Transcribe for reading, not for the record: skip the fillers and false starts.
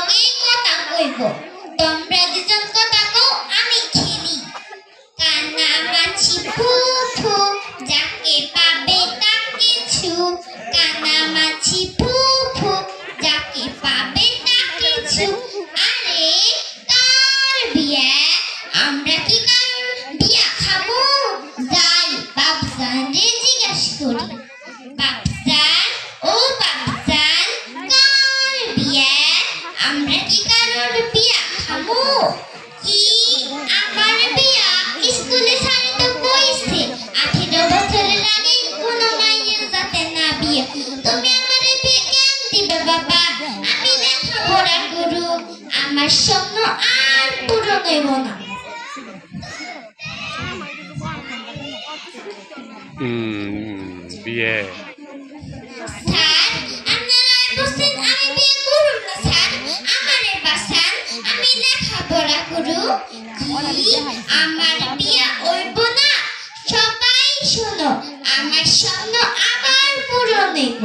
লগেই কথা কইব তোমরা দুজন কথা কও আমি খেলি কানামাছি ফু ফু যাকে পাবে তাকে ছু কানামাছি ফু ফু যাকে পাবে তাকে ছু আরে তার বিয়ে আমরা কি কারোর বিয়া খাবো যাই বাপজান রে জিজ্ঞাস করি বাপজান ও বাপজান কার বিয়ে আমরা কি কারোর বিয়া খাবো কি আমার বিয়া স্কুলে স্যারে তো কইছে 18 বছরের আগে কোনো মাইয়ের যাতে না বিয়ে তুমি আমারে বিয়ে কেন দিবে বাবা আমি লেখাপড়া করু আমার স্বপ্ন আর পূরণ হইব না বিয়ে স্যার আপনারা বলছেন আমি বিয়ে করুম না স্যার আমারে বাঁচান আমি লেখাপড়া করু কি আমার বিয়ে হইব না সবাই শোনো আমার স্বপ্ন আবার পূরণ হইব